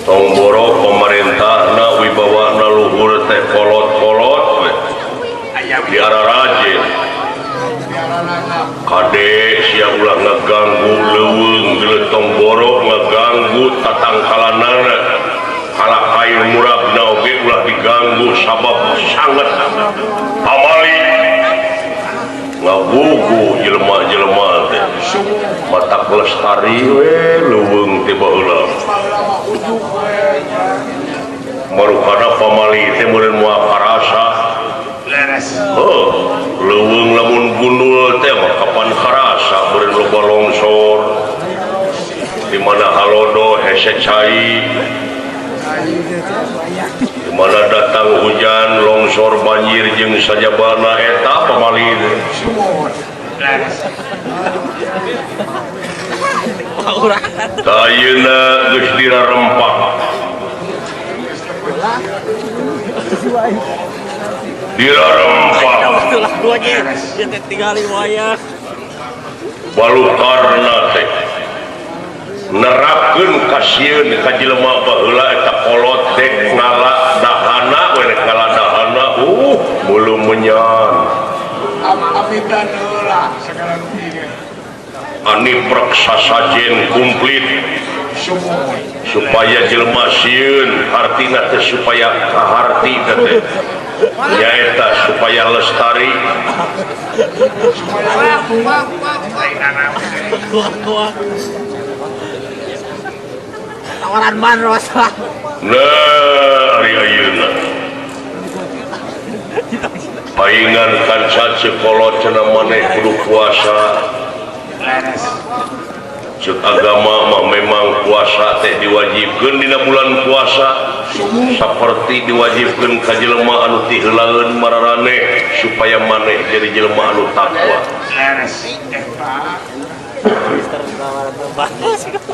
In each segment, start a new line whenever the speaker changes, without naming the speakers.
Tongboro pemerintah na wibawa na luhur teh kolot-kolot di arah rajin kade sia ulah ngeganggu leuweung geuleuh Tongboro ngeganggu tatangkalanana kalakai muragna oge ulah diganggu sabab sangat pamali ngagugu jelema-jelema teh matak lestari we leuweung teh baheula marukana pamali teh meureun moal karasa leuweung lamun gundul teh mah kapan karasa meureun loba longsor di mana halodo hese cai di mana datang hujan longsor banjir jeung sajabana eta pamali teh ayeuna geus dirarempak balukarna teh nerapkeun kasieun ka jelema baheula eta kolot dek ngala dahana we dek ngala dahana belum menyan abidan heula segala ani praksa sajen komplit supaya jelema sieun artina teh supaya kaharti teh nyaeta supaya lestari tawaran banros nah ari ayeuna paingan kanca sekolot cenah maneh kudu puasa cek agama mah memang puasa teh diwajibkeun dina bulan puasa saperti diwajibkeun ka jelema anu ti heulaeun mararane supaya maneh jadi jelema anu takwa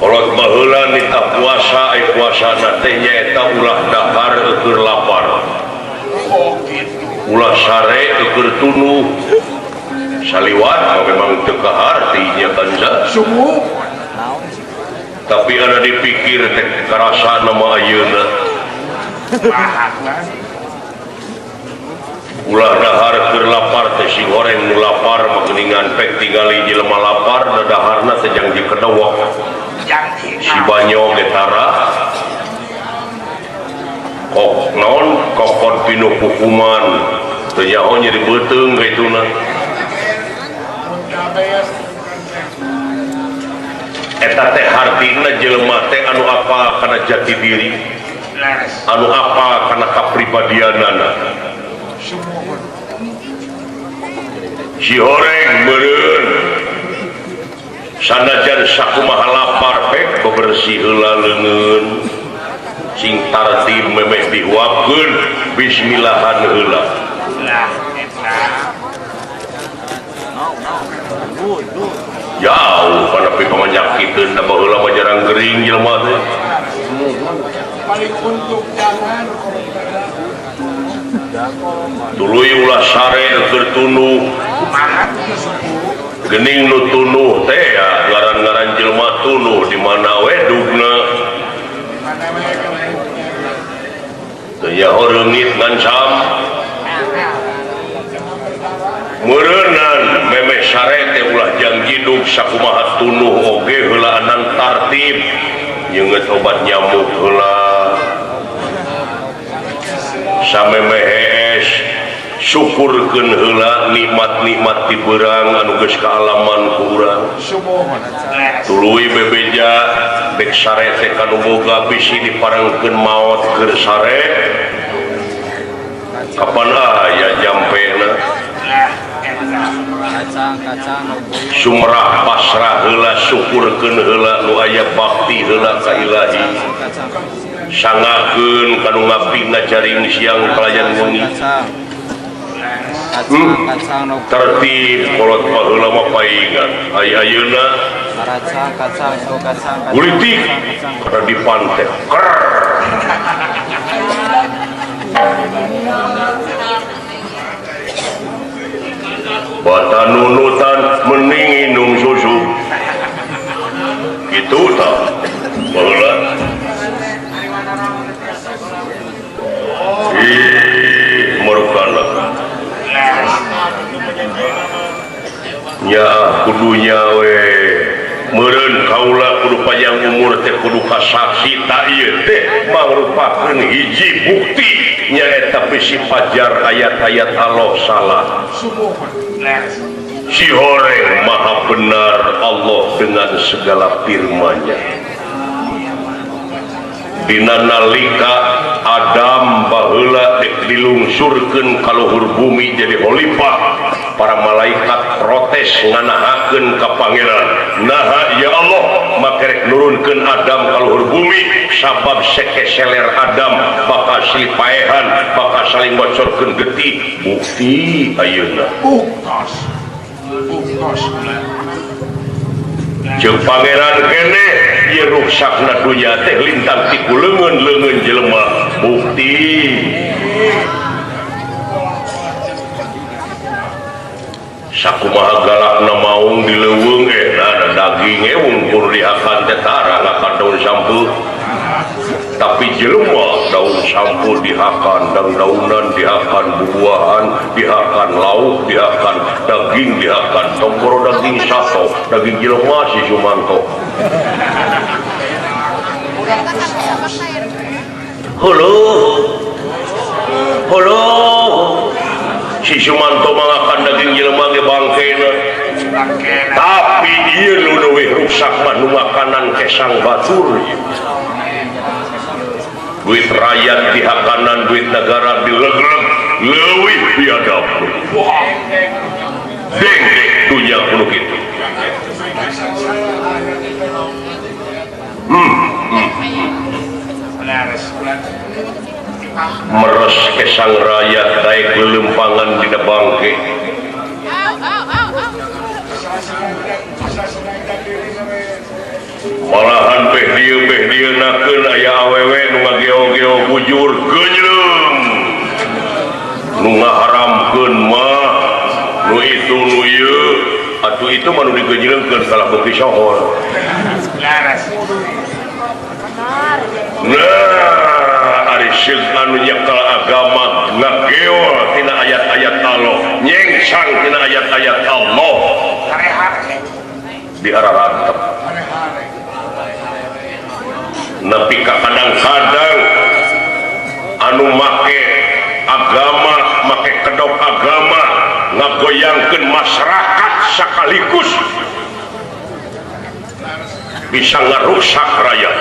kolot baheula nita puasa ai puasana teh nyaeta ulah dahar keur lapar ulah sare keur tunuh saliwat memang teu kahartinya kanza tapi ada dipikir teh karasa nama ayeuna ulah dahar keur lapar teh si goreng nu lapar mageningan pek tinggali jelema lapar dadaharna teh jang dikedewok si banyo getara kok naon kokon pinuh hukuman teu nyaho jadi beuteung kaituna eta teh hartina jelema teh anu apa kana jati diri anu apa kana kapribadianana si horeng meureun sanajan sakumaha lapar pek bebersih heula leungeun sing tartib memeh dihuapkeun bismillahan heula jauh pada pi pamanyakikeun da baheula mah jarang gering jelema teh paling untuk jangan tuluy ulah sare keur tunuh geuning nu tunuh teh ya ngaran-ngaran jelema tunuh di mana we dugna teu nya reungit ngancam meureunnan memeh sare teh ulah jang hidup sakumaha tunuh oge heulaanan tartib nyeungeut obat nyamuk heula samemeh hees syukurkeun heula nikmat-nikmat ti beurang anu geus kaalaman ku urang tuluy bebeja dek sare teh kanu boga bisi diparengkeun maot keur sare kapan aya jampena sumrah pasrah heula syukurkeun heula nu aya bakti heula ka Ilahi sangakeun kanu ngabdina jaring siang pelayan wengi tertib kolot baheula mah paingan ayeuna politik kada dipantek bata nunutan mending minum susu gitu tak baheula ya kudunya we meureun kaula kudu panjang umur teh kudu kasaksi ta ieu teh mangrupakeun hiji bukti nyaeta bisi pajar ayat-ayat Allah salah. Si horeng maha benar Allah dengan segala firman-Nya. Dina nalika Adam baheula dilungsurkeun ka luhur bumi jadi khalifah, para malaikat protes nganahakeun ka pangeran, naha ya Allah makerek nurunkeun Adam ka luhur bumi sabab sekeseler Adam bakal silih paehan bakal saling bocorkeun getih. Bukti ayeuna buktos jeung pangeran kene ieu ruksakna dunya teh lintang ti kuleungeun jelema. Bukti sakumaha galakna maung di leuweung ada daging wungkur dihakan teh tara ngaka daun sampul, tapi jelema daun sampul dihakan, daun-daunan dihakan, buah-buahan dihakan, lauk dihakan, daging dihakan, tomboro daging sato, daging jelema si Sumanto. Halo si Sumanto mangakan daging jelema ge bangkena, tapi ieu nu leuwih rusak mah nu makanan kesang batur. Duit rakyat dihakanan, duit negara dilegleg, leuwih biadab. Deng dunya kudu kitu. Meres kesang rakyat daek lelempangan dina bangke. Malahan beh dieu nakeun aya awewe nu ngageo-geo bujur geujleung, nu ngaharamkeun mah nu itu nu ieu atuh itu mah nu digeujleungkeun salah beuki sohor. Nah ari seug anu nyekel agama ngageo tina ayat-ayat Allah, nyengsang tina ayat-ayat Allah diararantep. Napi kadang-kadang anu make agama, make kedok agama ngagoyangkeun masyarakat sakaligus bisa ngarusak rakyat.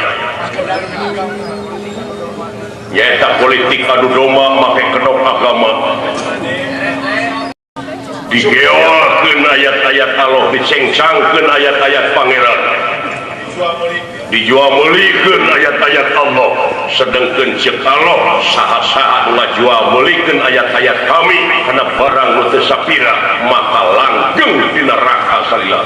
Nyaeta politik adu domba make kedok agama, digeolkeun ayat-ayat Allah, dicengcangkeun ayat-ayat pangeran, dijual belikan ayat-ayat Allah, sedangkan cek Allah saha-saha ngajual belikan ayat-ayat kami karena barang nu teu sapira maka langgeng di neraka salila.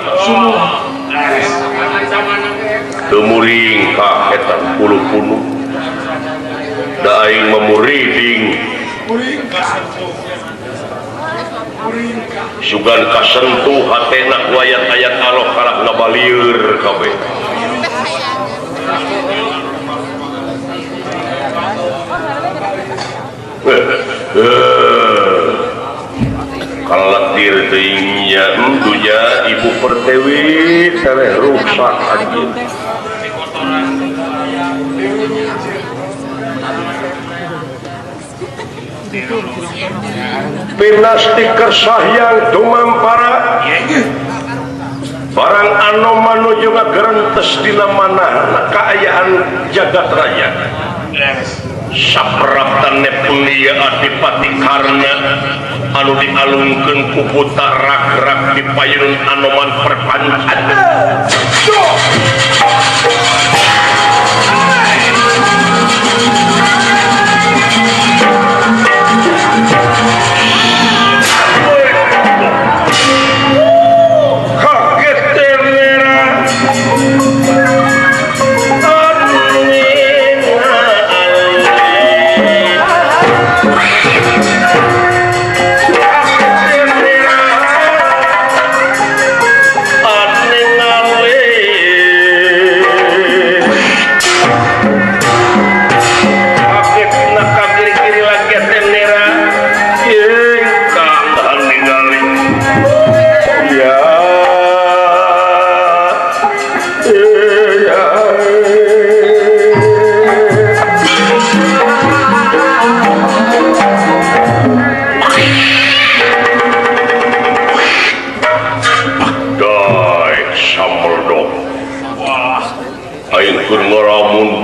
Teu muring ka eta puluh-puluh da aing memuriding sugan kasentuh hatena ku ayat-ayat Allah kalak ngabalieur kabeh. Kalatir teuingnya dunya Ibu Pertiwi tereh rusak aja. Pinasti kersah yang tumampara barang anu manuju ngagerentes dina manahna kaayaan jagat raya sapraptan nepulia adipati karna anu dialungkeun ku puta rak-rak di payun anoman perpancan.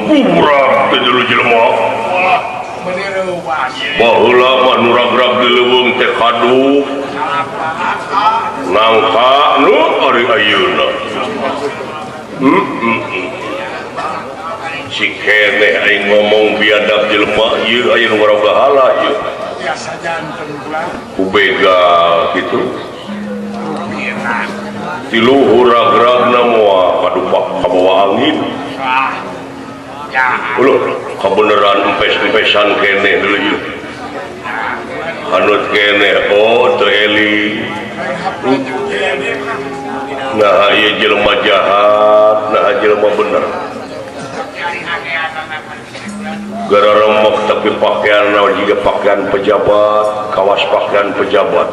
menggurak dulu jelema baheula mah nu ragrag di leuweung teh kadu nangka nu ari ayeuna si keneh aing ngomong biadab jelema ieu aya nu ngaroga hala ieu biasa janten pula ku begal kitu di luhur ragragna moal kadupak kabawa angin kebeneran empes-empesan keneh dulu yuk hanut keneh teu eli nah ieu jelema jahat nah jelema bener gara remok tapi pakaian juga pakaian pejabat kawas pakaian pejabat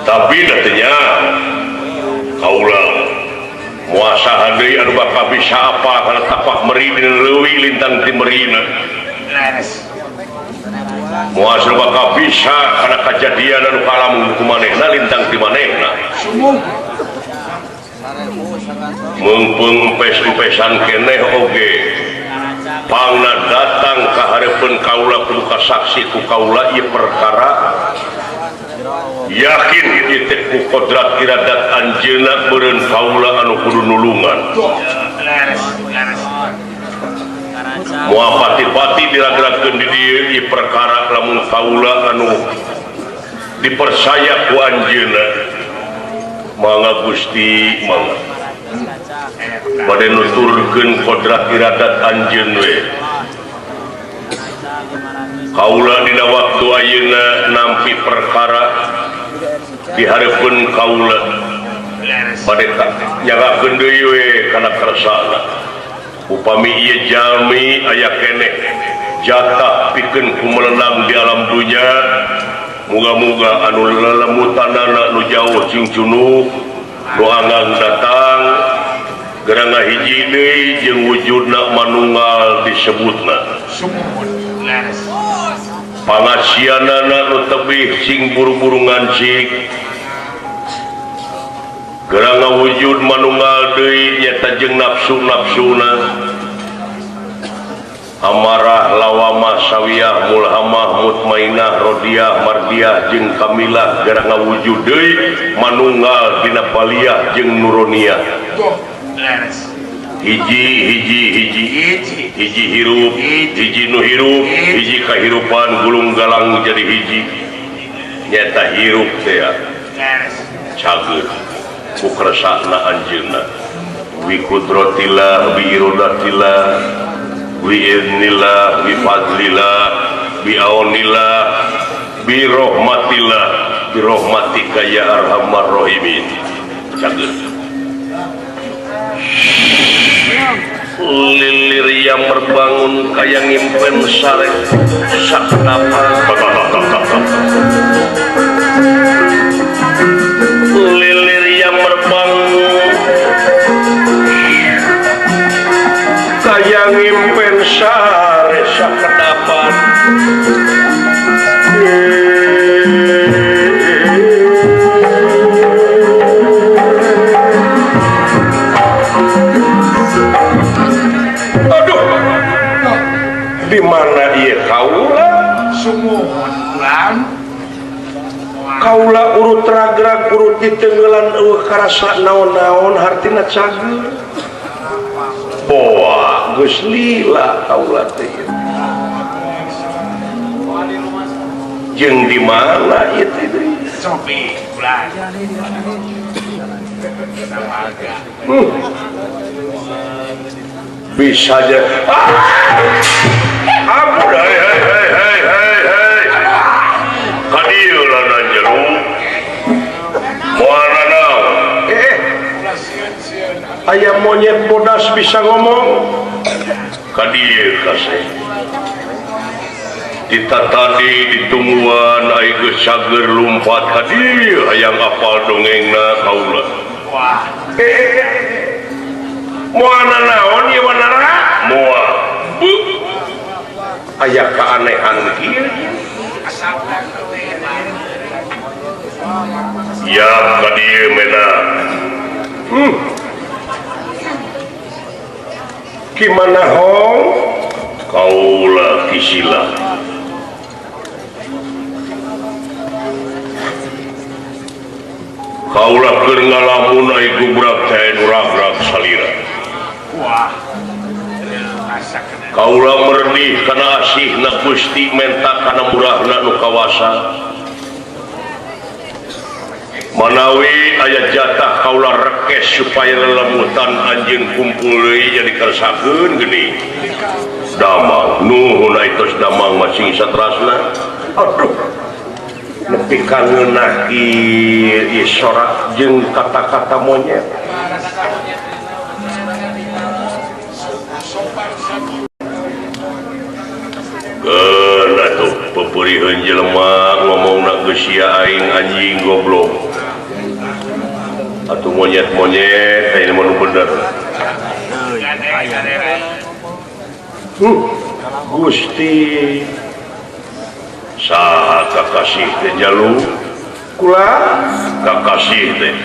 tapi datanya kaulah muasa deui anu bakal bisa apa kana tapak meri dina leuwih lintang ti merina muasa bakal bisa kana kajadian anu kalamun ku manehna lintang ti manehna mumpung empes-empesan keneh oge pangna datang ka hareupeun kaula kudu kasaksi ku kaula ieu perkara yakin ieu teh ku kodrat iradat anjeunna beureun kaula anu kudu nulungan moal pati-pati diragragkeun di dieu ieu perkara lamun kaula anu dipercaya ku anjeunna mangga Gusti mangga bade nuturkeun kodrat iradat anjeun we kaula dina waktu ayeuna nampi perkara di hareupeun kaula bade nyagakeun deui we kana kersana upami ieu jalmi aya keneh jatah pikeun kumelenang di alam dunya muga-muga anu lelemutanana nu jauh cing cunuk nu anggang datang gerana hiji deui jeung wujudna manunggal disebutna pangasianana nu tebih sing buru-buru ngancik gerana wujud manunggal deui nyata jeung nafsu-nafsuna amarah lawamah sawiyah mulhamah mutmainah rodiyah mardiyah jeung kamilah gerana wujud deui manunggal dina paliyah jeung nuroniyah hiji hirup hiji nu hirup hiji kahirupan gulung galang jadi hiji nyata hirup teh cageut ku kersana anjeunna bi qudratillah bi iradatillah bi idznillah bi fadlillah bi aunillah bi rahmatillah bi rahmatika ya arhamar rahimin cageut lilir yang berbangun kayak ngimpen sare saknapa lilir yang berbangun kayak ngimpen sare saknapa di mana dia kaula sumuhun ulang kaula urut ragrag urut ditenggelan karasa naon-naon hartina cageut boa geus lila kaula teh jeung di mana ieu teh cobi ulang bisa aja ampun hei kadieu lana jero moal naon aya monyet bodas bisa ngomong kadieu kasih ditatadi ditungguan ai geus sager lumpat kadieu hayang apal dongengna kaula wah moal naon ieu wanara moal aya keanehan kieu ya kadieu mena gimana hong kaula kisila kaula keur ngalamun ai gubrak teh nurak-rak salira kaula meredih kana asihna Gusti menta kana murahna nu kawasa manawi aya jatah kaula rekes supaya lelemutan anjeun kumpul deui jadi kersakeun geuning damang nuhun aitos damang masing satrasna aduh nepi ka ngeunah ieu sorak jeung kata-kata monyet atuh pepuriheun jelema ngomongna geus sia aing anjing goblok atuh monyet-monyet aya nu bener Gusti saha kakasih teh jalu kula kakasih teh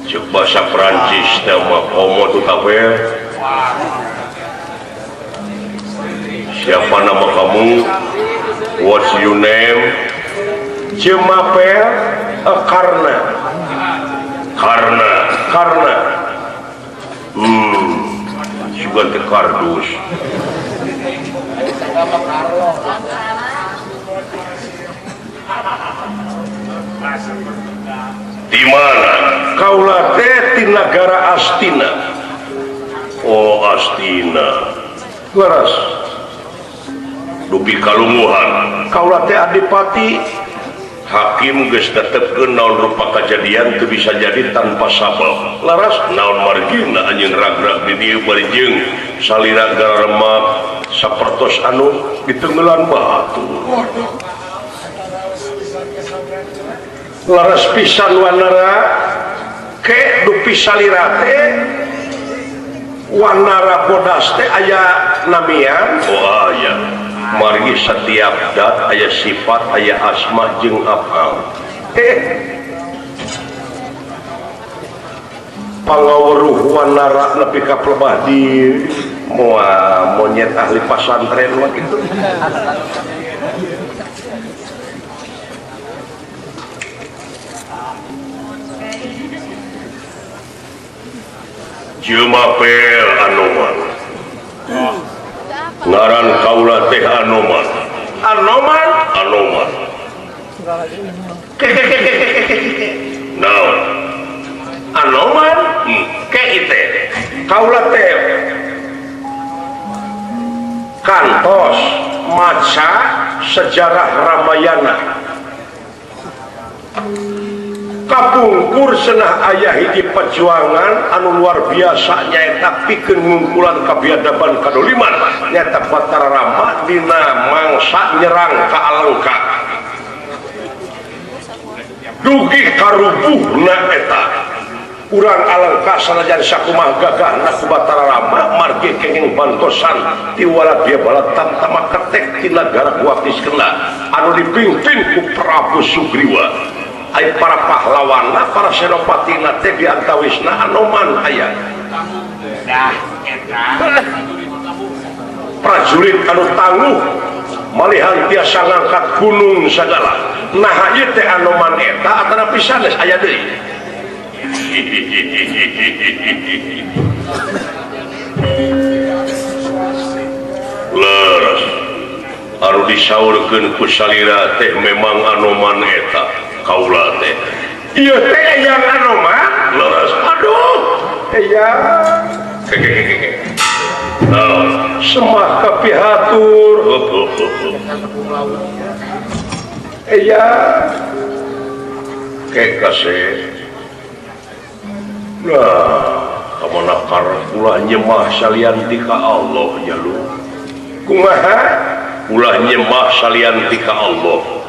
ceuk basa Prancis teh mah homo tu taper siapa nama kamu what's your name Jemapel karena juga ke kardus di mana kaula teh di negara Astina oh Astina laras dupi kalungguhan kaula teh adipati hakim geus tetepkeun naon rupa kejadian teu bisa jadi tanpa sabab laras naon margina anjeun ragrag di dieu bari jeung salira garemak sapertos anu ditenggelan batu laras pisan wanara ke dupi salira teh wanara bodas teh aya namian oh aya margi setiap dat aya sifat aya asma jeung afal pangaweruh wanara nepi ka plebah di moal monyet ahli pasantren mah kitu Jemapel Anoman ngaran kaula teh Anoman naon Anoman ke ite kaula teh kantos maca sejarah Ramayana kapungkur senah ayah hiji perjuangan anu luar biasa nyaeta pikeun ngungkulan kabiadaban kadoliman nyaeta Batara Rama dina mangsa nyerang ka Alengka dugi karubuhna eta urang Alengka sanajan sakumaha gagahna ku Batara Rama margi kenging bantosan ti Waladya Balatam tama ketek ti nagara Kuwatiskeuna anu dipimpin ku Prabu Sugriwa ay para pahlawan para senopati teh di antawisna Anoman aya prajurit anu tangguh malihan tiasa ngangkat gunung sagala nah ieu teh Anoman eta atana pisan geus aya deui leres anu disaurkeun ku salira teh memang Anoman eta kaula teh ieu teh yang Anoman leres aduh ya semah kapihatur ya kekasih nah kamana karep ulah nyemah salianti ka Allah ya lu kumaha ulah nyemah salianti ka Allah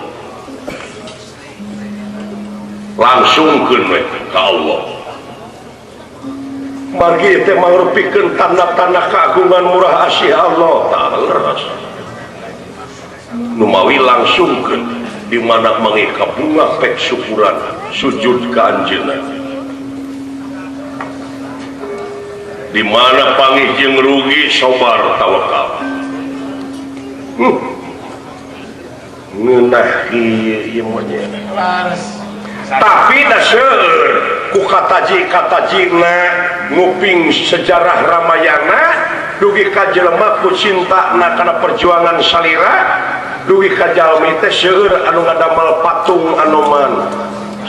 langsungkeun we ka Allah margi teh mangrupikeun tanda-tanda keagungan murah asih Allah taala numawi langsungkeun di mana mangika bunga pek syukuran sujud ka anjeunna di mana pangih jeung rugi sobar tawakal. Ngeunah ieu monyet. Tapi da seueur ku kataji-katajina nguping sejarah Ramayana dugi ka jelema ku cintana kana perjuangan salira dugi ka jalmi teh seueur anu ngadamel patung anoman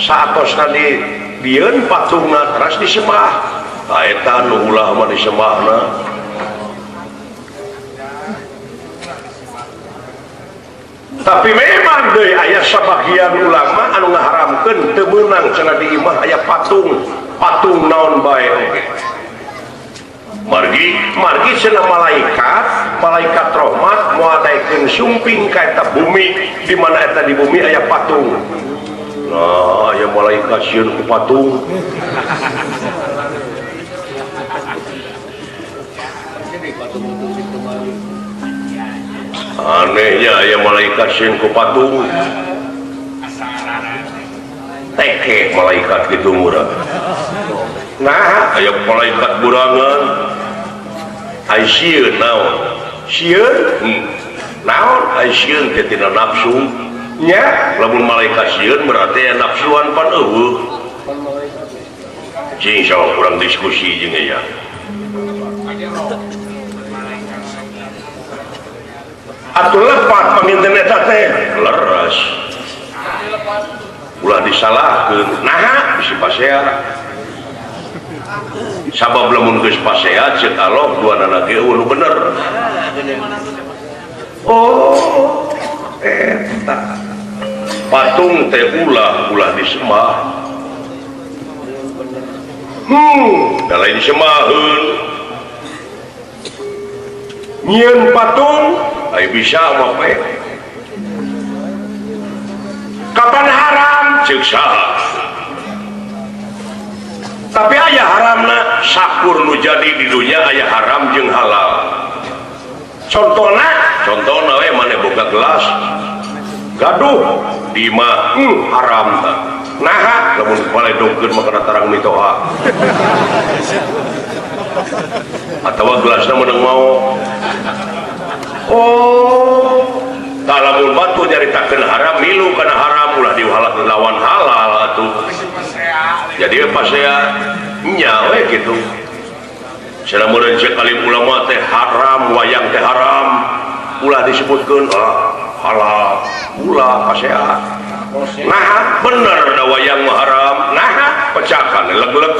saatosna di dieun patungna teras disembah. Eta nu ulah mah disembahna. Tapi memang deui aya sabagian ulama anu ngaharamkeun teu meunang cenah di imah aya patung naon bae oge. Margi cenah malaikat rahmat moadaikeun sumping ka eta bumi di mana eta di bumi aya patung. Nah, aya malaikat sieun ku patung. Anehnya aya malaikat sieun ku patung. Teke malaikat gitu murah. Nah, aya malaikat burangan. Ai sieun naon? Sieun? Naon ai sieun teh tina nafsu? Nya, lamun malaikat sieun berarti aya nafsuan pan eueuh. Cing sok urang diskusi jeung aya. Atuh lepat panginten eta teh leres. Ulah disalahkeun. Naha bisi pasea. Sabab lamun geus pasea ceuk Allah duanana ge eueuh bener. Oh, eta. Patung teh ulah disembah. Da lain disembahkeun. Nyieun patung ai bisa mah we. Kapan haram ceuk saha? Tapi aya haramna sakur nu jadi di dunia aya haram jeung halal. Contohna we maneh boga gelas gaduh di imah haram tah. Naha lamun baledogkeun mah kana tarang mitoha. Atawa gelasna meunang mau. Oh, lamun batu nyaritakeun haram milu kana haram ulah dilawan halal atuh. Jadi pasea nya we kitu. Cenah meureun cek alim ulama teh haram, wayang teh haram, ulah disebutkeun halal, ulah pasea. Nah, bener da wayang mah haram. Nah, pecakan leg-leg.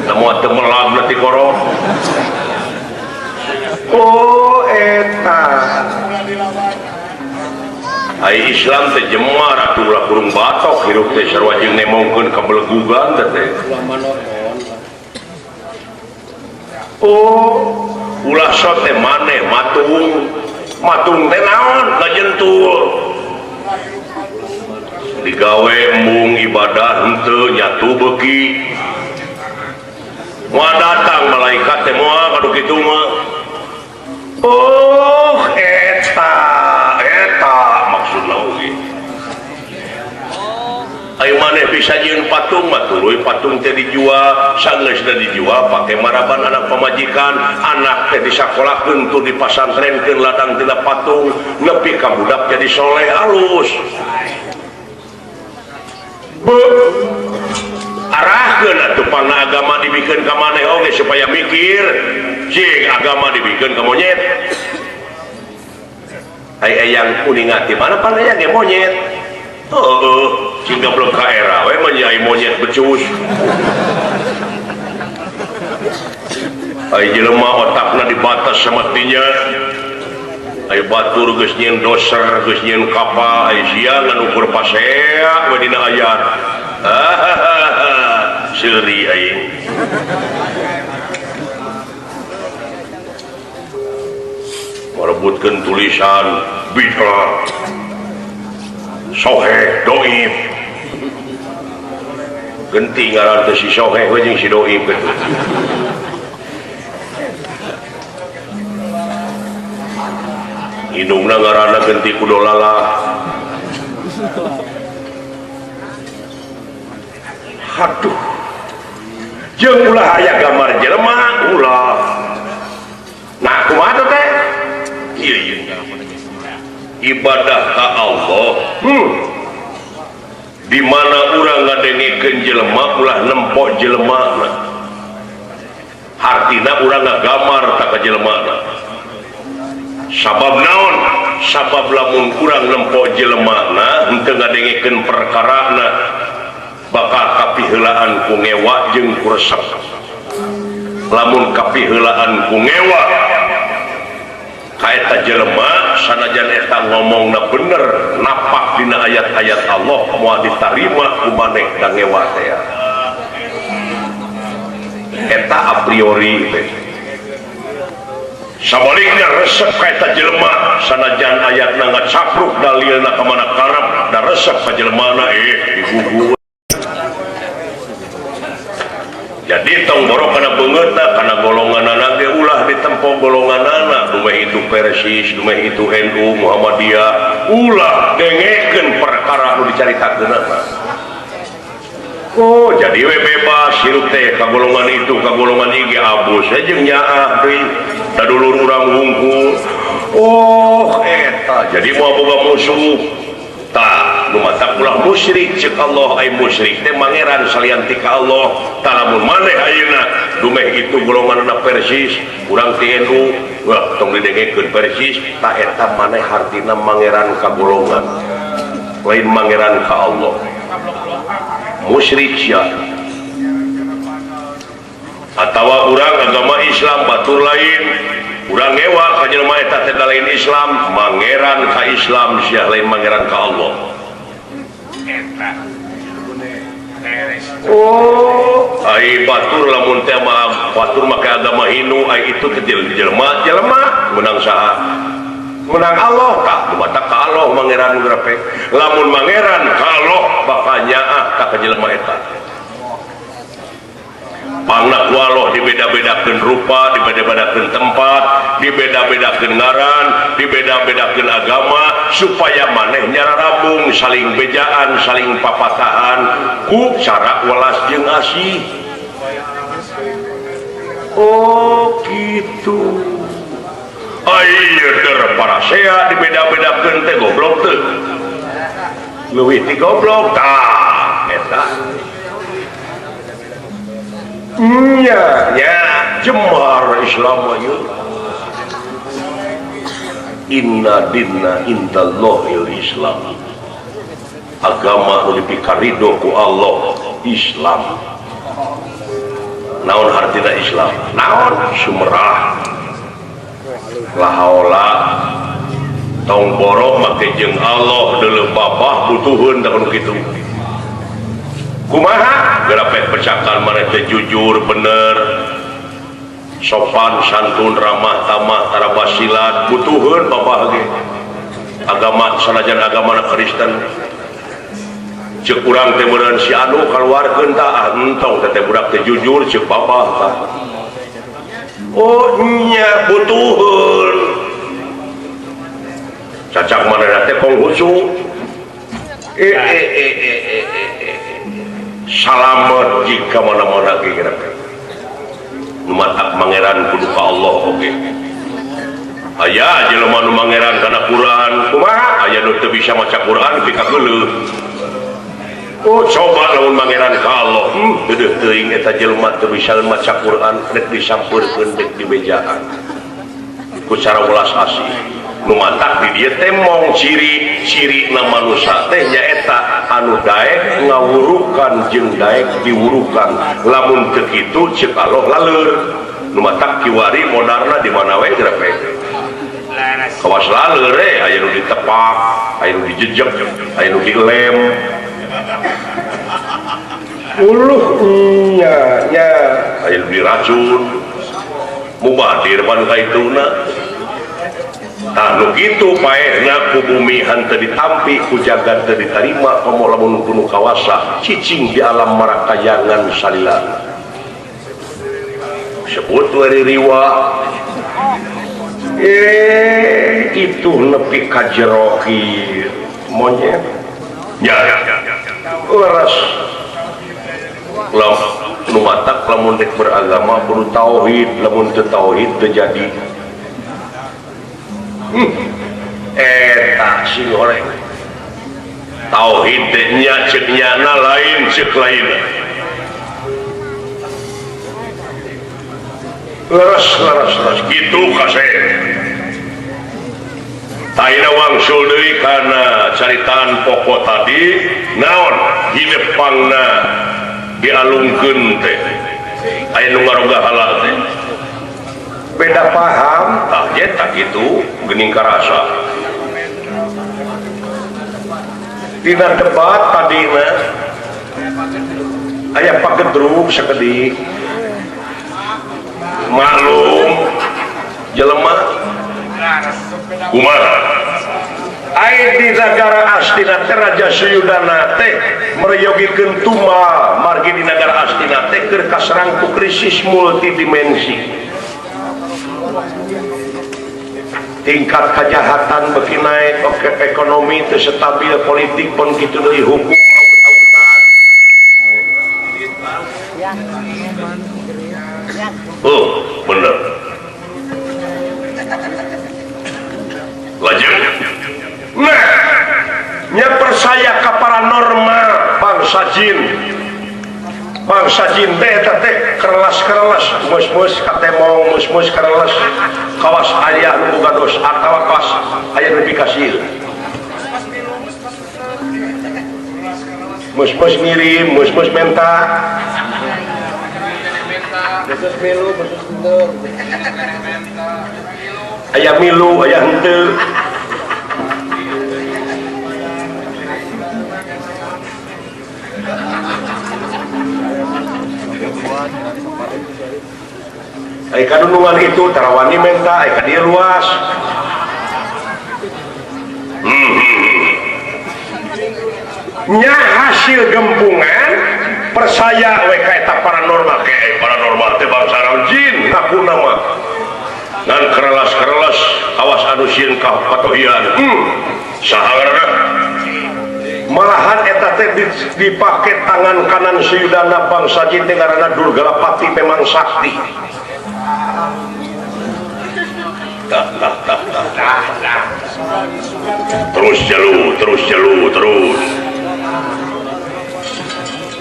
Da moal teu melag ti korong. Oh, eta. Ai Islam teh jemar atuh ulah kurung batok hirup teh sarua jeung nemongkeun ka belegugan teh. Oh, ulah sok teh maneh matung teh naon ngajentul. Digawe embung ibadah henteu nyatu beuki. Moal datang malaikat teh moal kadu kitu mah. Oh, eta maksudna oge. Ayo maneh bisa nyieun patung mah tuluy patung teh dijual, sanggeusna dijual pake maraban anak pamajikan, anak teh disakolahkeun tu dipasantrenkeun ladang tina patung, nepi ka budak jadi soleh alus. Arahkeun atuh pangna agama dibikeun ka maneh oge supaya mikir. Cing agama dibikeun ka monyet. Ai yang kuning ati mana panaya ge monyet. Heeh, cing goblok ka era we menyai monyet becus. Ai jelema otakna dibatas sama tinya. Ai batur geus nyieun doser, geus nyieun kapal, ai sia nganu ukur pasea we dina ayat. Seuri aing. Merebutkan tulisan bid'ah soheh doib genti ngaran teh si soheh we jeung si doib gitu. Indungna ngaranna genti kudolala. Aduh jeung ulah aya gambar jelema ulah nah kumaha teh ieu ibadah ka Allah di mana urang ngadengikeun jelema ulah nempok jelemana hartina urang ngagamar ta ka jelemana sabab naon sabab lamun urang nempok jelemana henteu ngadengikeun perkarana bakal kapiheulaan ku ngewa jeung ku resep lamun kapiheulaan ku ngewa kaeta jelema sanajan eta ngomongna bener napak dina ayat-ayat Allah moal ditarima ku maneh da ngewa teh eta a priori sabaliknya resep kaeta jelema sanajan ayatna ngacapruk dalilna ka mana karep da resep ka jelemana digugu jadi tong borok kana beungeutna kana golonganana ge ulah ditempo golonganana dumeh itu Persis dumeh itu NU Muhammadiyah ulah dengekeun perkara nu dicaritakeunana oh jadi we bebas hirup teh ka golongan itu ka golongan ieu ge abus jeung nyaah deui da dulur urang wungkul oh eta jadi moal boga musuh tak lumatak ulah musyrik cek Allah ay musyrik teh mangeran salian ti ka Allah talamun maneh ayeuna dumeh itu golonganna Persis urang ti NU wah tong didengekeun Persis ta eta maneh hartina mangeran ka golongan lain mangeran ka Allah musyrik sia atawa urang agama Islam batur lain urang ngewa ka jelema eta teh lain Islam mangeran ka Islam sia lain mangeran ka Allah oh ai batur lamun teh mah batur make agama Hindu ai itu teh jelema menang saha menang Allah tak mata ka Allah mangeran grape lamun mangeran ka Allah bakal nyaah ka jelema eta pangna ku Allah dibeda-bedakeun rupa dibeda-bedakeun tempat dibeda-bedakeun ngaran dibeda-bedakeun agama supaya maneh nyararabung saling bejaan saling papatahan ku cara welas jeung asih oh gitu ayeuna der parasea dibeda-bedakeun teh goblok teu leuwih ti goblok tah eta nya jemar Islam ayo inna dinna indallahil Islam agama nu dipikarido ku Allah Islam naon artina Islam naon sumerah lahaula tong borok make jeung Allah deuleu babah butuheun da kitu kumaha gerapet pecakan maneh teh jujur bener sopan santun ramah tamah tara basilat butuheun babah ge agama sanajan agama Kristen ceuk urang teh meureun si anu kaluarkeun tah entong teh budak teh jujur ceuk babah tah oh nya butuheun cacak manehna teh konghucu salamet jika mana-mana kira numatak mangeran kudu ka Allah oke aya jelema nu mangeran kana Quran kumaha aya nu teu bisa maca Quran pika geuleuh oh coba lamun mangeran ka Allah teu teuing eta jelema teu bisa maca Quran rek disampeurkeun rek dibejaan ku cara welas asih numatak di dieu teh mong ciri na manusia teh nyaeta anu daek ngawurukan jeung daek diwurukan lamun teu kitu ceuk Allah laleur numatak kiwari modarna di mana we grepe kawas laleur aya nu ditepak aya nu dijejeg aya nu dilem uluh nya aya nu diracun mubadir pan kaituna nah nu kitu paehna ku bumi henteu ditampi ku jagat teu ditarima komo lamun kudu kawasa cicing di alam marakayangan salilana sebut we riwa itu nepi ka jero monyet ya leres nu matak lamun dek beragama kudu tauhid, lamun teu tauhid teu jadi. Eta si goreng tauhid teh nya ceuk nyana lain ceuk lainna. Leres gitu kasih. Ayeuna wangsul deui kana caritaan pokok tadi naon hidup pangna dialungkeun teh aya nu ngaroga halal teh beda paham tah eta kitu geuning karasa dina debat tadina aya pagedruk sakedik maklum jelema kumaha aya di negara Astina teh Raja Suyudana teh mereyogikeun tumal margi di negara Astina teh keur kaserang ku krisis multidimensi tingkat kejahatan beki naik ekonomi teu stabil politik pun kitu deui hukum bener lanjut nah nya percaya ka paranormal bangsa jin teh eta teh kerelas mus katemong mus kerelas kawas aya nu boga dosa atawa kawas aya nepi ka sieun mus ngirim mus menta mus milu mus henteu aya milu aya henteu ai kadunungan itu tarawani menta ai ka dieu luas nya hasil gempungan percaya we ka eta paranormal teh bangsa jin ngakuna mah ngan kerelas awas anu sieun ka patohian saha malahan eta teh dipake tangan kanan Suyudana bangsa jin teh ngaranna Durgalapati memang sakti. Terus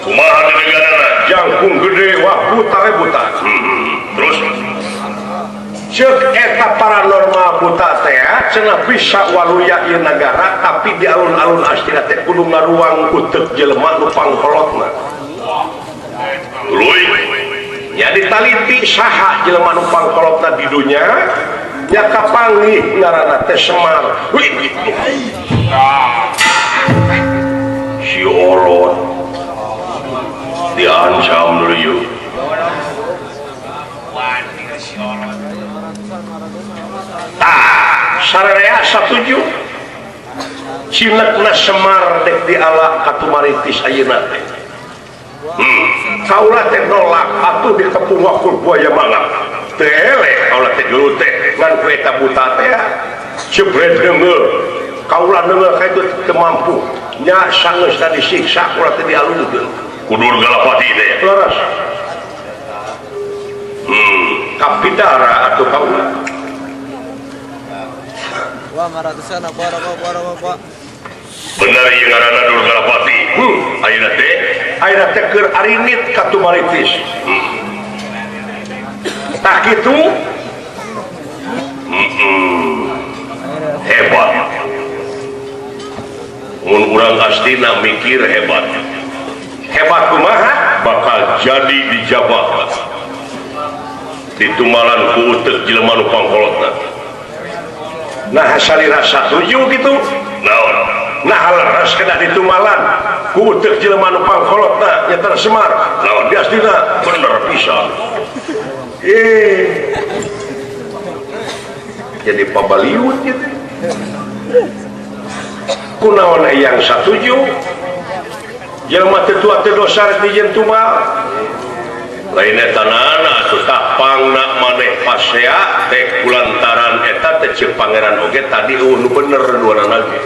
kumaha negara jangkung gede wah buta terus ceuk eta paranormal buta teh cenah bisa waluya ieu negara tapi di alun-alun Astina teh kudu ngaruang ku teuk jelema nu pangkolotna tuluy nya ditaliti saha jelema nu pangkolotna di dunya nya kapanggih ngaranna teh Semar si Olot diancam dulu yuk sararea satuju cinekna Semar dek diala katumaritis ayeuna teh kaula teh nolak atuh dikepung wakul buaya mangap teh eleh kaula teh gelut teh ngan ku eta buta teh jebret deungeu kaula deungeu ka itu teu mampu nya sangeus disiksa kaula teh dialungkeun ku Durgalapati teh leres kapidara atuh kaula wah maratusan apa bener ieu ngaranna Durgalapati ayeuna teh keur arinit ka tumaritis tah kitu hebat mun urang Astina mikir hebat kumaha bakal jadi dijabat ditumalan ku uteuk jelema nu pangkolotna nah salira satuju gitu naon nah leres kena ditumalan ku uteuk jelema nu pangkolotna nya Semar naon di Astina bener pisan jadi pabaliut gitu kunaon yang satuju jelema teu tua teu dosa di jeung tumal lain eta nana atuh tah pangna maneh pasea teh kulantaran eta teh ceuk pangeran oge tadi nu bener duana lagi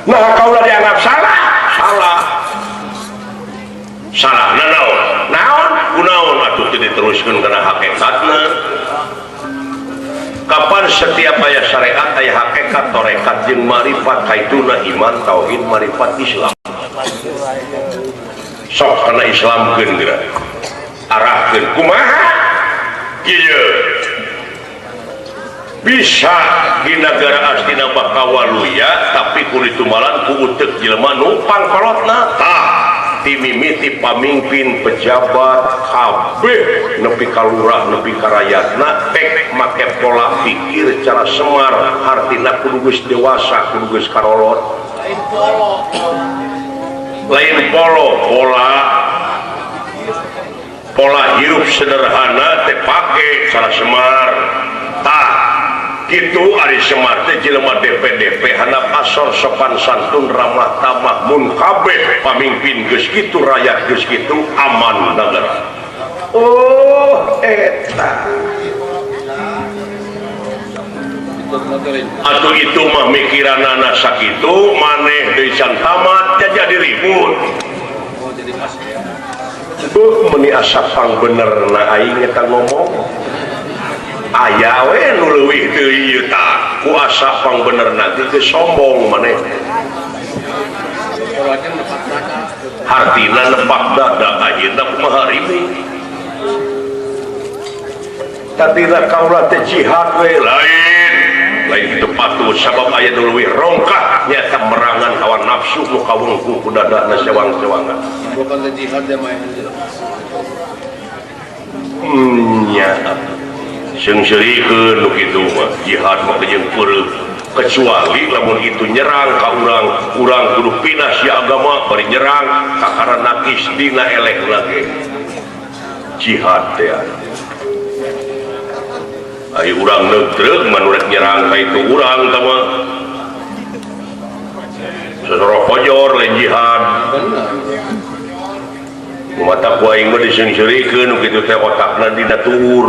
nah kaula dianggap salah salah naon kunaon atuh teu diteruskeun kana hakikatna. Kapan setiap aya syariat aya hakikat tarekat jeung marifat kaituna iman tauhid marifat Islam sok kana islamkeun geura arahkeun kumaha kieu bisa di negara astina bakawaluya tapi kulitu malan ku uteuk jelema nu pangkolotna tah timimiti pamimpin pejabat kabeh nepi ka lurah nepi ka rakyatna pek make pola pikir cara semar artina kudu geus dewasa kudu geus karolot lain pola hirup sederhana teh pake cara semar tah gitu ari semar teh jelema DP handap asor sopan santun ramah tamah mun kabeh pamimpin geus kitu rakyat geus kitu aman negara. Oh eta atuh itu mah mikiranana sakitu maneh deui can tamat jadi ribut meni asa pangbenerna aing eta ngomong aya we nu leuwih teu ieu tah ku asa pangbenerna teh sombong maneh hartina nepak dada ayeuna kumaha ribut tatina kaula teh jihad we lain itu patuh sabab aya nu leuwih rongkah nyata merangan hawa nafsu nu kawengku ku dadana sewang-sewangan bukan jihad ya mah nya seungseureikeun nu kitu mah jihad mah jeung peureuh kecuali lamun itu nyerang ka urang kudu pindah si agama bari nyerang ka karana nakis dina eleh lagi jihad teh ayo urang neutreuk manurek nyerang ka itu urang tama sosoro fajor lain jihad mata ku aing mah diseungseureikeun kitu teh otakna dinatur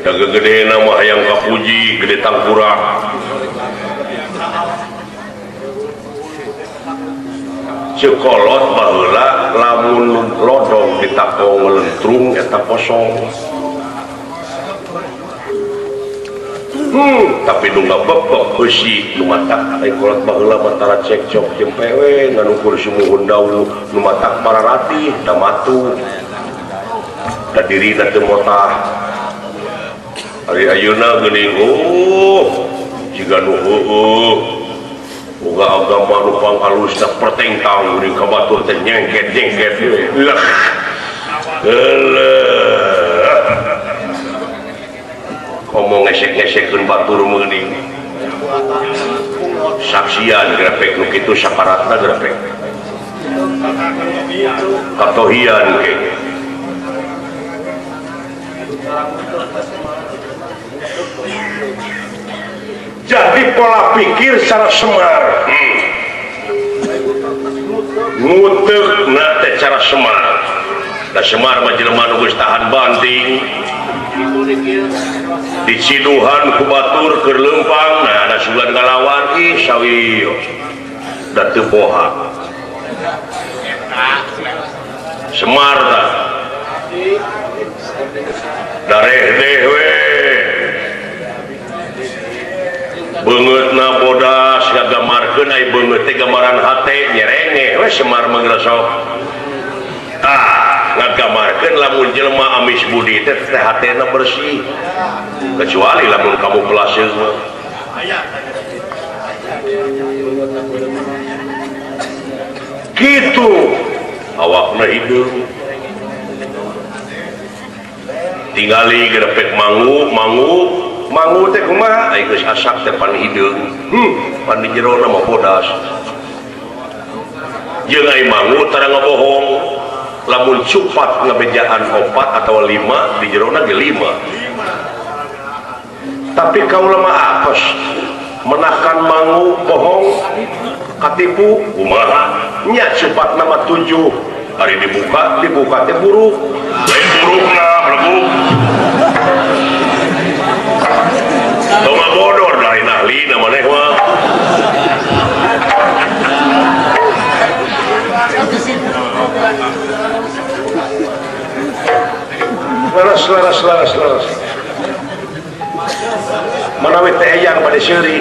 jaga gede nama hayang kapuji gede tangkurak cekolot baheula lamun lodong ditakong ngelentrung eta kosong tapi nu ngabebek beusi nu matak ai kolot baheula matara cekcok jeung pewe nganukur sumuhun dawu nu matak pararati da matu da dirina teu motah ari ayeuna geuning jiga nu heueuh boga agama nu panghalusna pertengtang geuning ka batur teh nyengket-nyengket leuh ngomong ngesek-ngesekkeun batur meuning saksian grepek nu kitu sakaratna grepek katohian ge jadi pola pikir secara semar nguteuk na teh cara semar da semar mah jelema nu geus tahan banting diciduhan ku batur keur leumpang nah da sugan ngalawan ih sawiyo da teu poha semar tah dareh deh we beungeutna bodas ngagamarkeun ai beungeut teh gambaran hate nyerenge we semar mangresok ngagamarkeun lamun jelema amis budi teh hatena bersih kecuali lamun kamu pelaseun mah kitu awakna hideung tingali grepek mangu teh kumaha ai geus asak teh pan hideung pan di jerona mah bodas jeung ai mangu tara ngabohong lamun cupat ngabejaan 4 atau 5 di jerona ge 5 tapi kaula mah apes menakan mangu bohong katipu kumaha nya cupat nama 7 hari dibuka teh buruk lain burukna mlebu toma bodor dari ahli namanya mah leres. Mana teh yang pada seri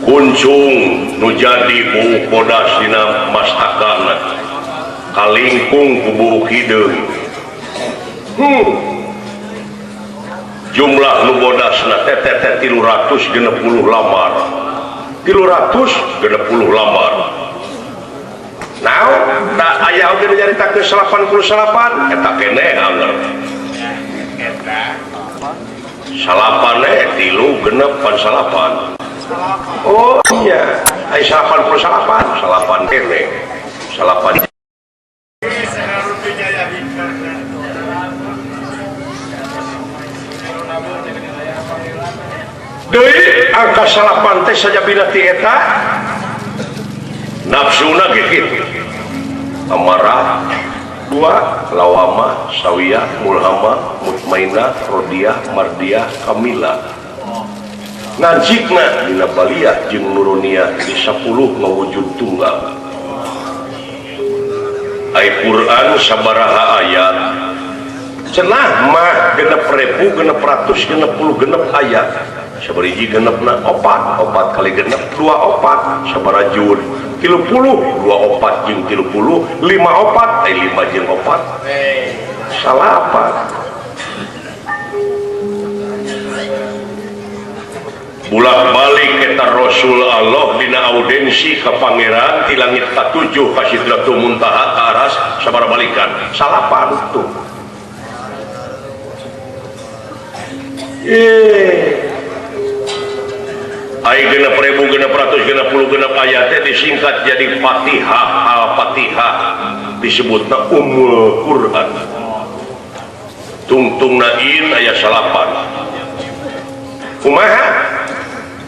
kuncung nu jadi bau bodas dina mastakan kalingkung ku bau hideung jumlah nu bodasna teteh 360 lamar 360 lamar nah aya oge nyaritakeun 88 eta keneh anger salapane 3 genep pan salapan. Oh iya, ay salapan kene, salapan. Deui angka salapan teh saja bina ti eta nafsuna gitu. Amarah, 2 lawama, sawiyah, mulhama, mutmainah, rodiyah, mardiyah, kamilah. Ngajikna dina baliyah jeung nuruniyah di 10 ngawujud tunggal. Ai Quran sabaraha ayat cenah mah 6.660 ayat sabariji genepna 4 kali genep 24 sabarajud 30 24 jeung 30 54 ai 5 jeung 4 salapan bulak balik eta Rasul Allah dina audensi ke pangeran di langit ke-7 ka Sidratul Muntaha ka aras sabaraha balikan salapan tuh ai 6.660 ayatnya disingkat jadi Fatihah Al-Fatihah disebutna Ummul Quran tungtung nain ayat salapan kumaha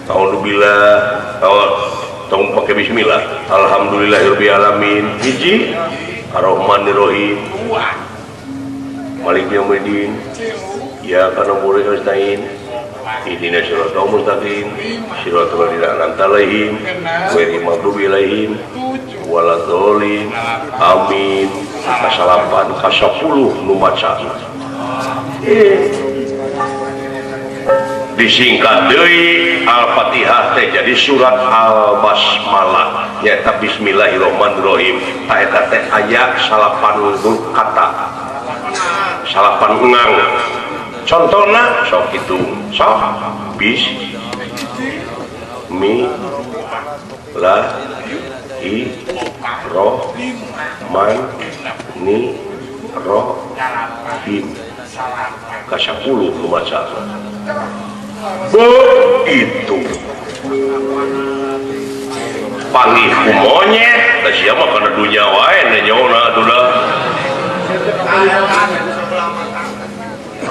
Alhamdulillah tahun pakai bismillah alhamdulillahirabbil alamin hiji arrahmanirrahim malik yaumiddin ya kana boleh nasta'in ihdinas siratal mustaqim siratal ladzina an'amta 'alaihim ghairil maghdubi 'alaihim waladhdallin amin kasalapan ka 10 nu maca disingkat deui Al-Fatihah teh jadi surat Al-Basmalah nyaeta bismillahirrahmanirrahim eta teh aya 80 kata 80 ngang contohna sok hitung sok bis mi la i ro man ni ro him ka 10 lumaca begitu panggih ku monyet da sia mah kana dunya wae nyaona atuh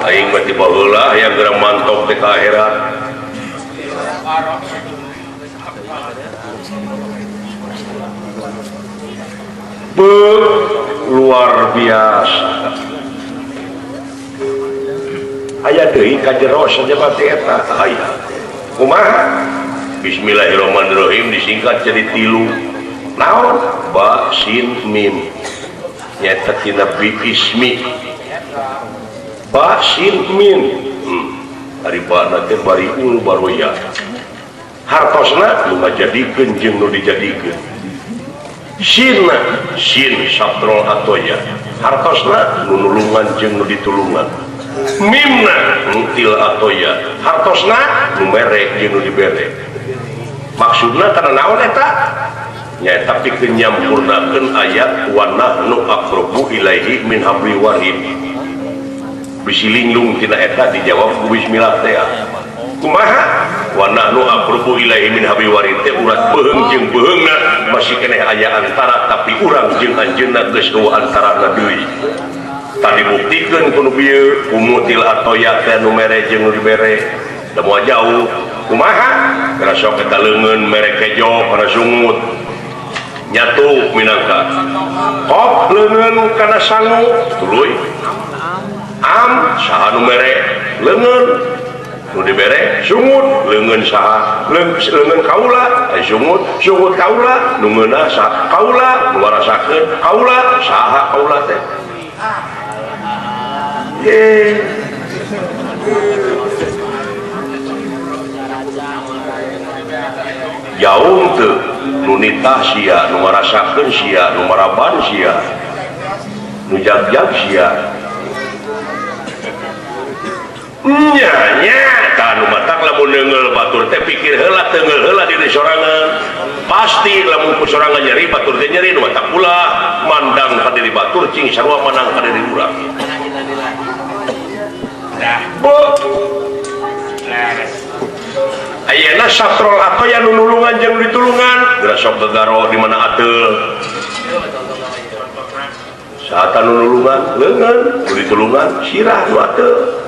aing mah tiba heula yang geura mantap teh ka akhirat luar biasa aya deui ka jero saja mati eta aya kumaha bismillahirrahmanirrahim disingkat jadi 3 naon ba sin mim nyaeta tina bismi ba sin mim ari bana teh bari ul baroya hartosna nu ngajadikeun jeung nu dijadikeun sin satrol atoya hartosna nu nulungan jeung nu ditulungan mimna nutil atoya hartosna nu mere jeung nu dibere maksudna kana naon eta nyaeta pikeun nyampurnakeun ayat wa nahnu aqrabu ilaihi min hablil warid bisi linglung tina eta dijawab ku bismillah teh kumaha wa nahnu aqrabu ilaihi min hablil warid teh urat beheung jeung beheungna masih keneh aya antara tapi urang jeung anjeunna geus eueuh antarana deui tadi buktikan kuno bieu umutil atoya teh nu mere jeung nu dibere da moal jauh kumaha kana sok eta leungeun mere kejo kana sungut nyatu minangka kop leungeun kana sangu tuluy am saha nu mere leungeun nu dibere sungut leungeun saha leungeun kaula sungut kaula nu ngeunah saha kaula nu ngarasakeun kaula saha kaula teh jauh teu nu nitah sia nu ngarasakeun sia nu maraban sia nu jag-jag sia nya tanu matak lamun neungeul batur teh pikir heula teungeul heula diri sorangan pasti lamun ku sorangan nyeri batur teh nyeri nu matak pula mandang ka diri batur cing sarua manang ka diri urang ayeuna satrol atau ya nu nulungan jeung ditulungan geura sok gegaro di mana ateul saata nu nulungan leungeun nu ditulungan sirah nu ateul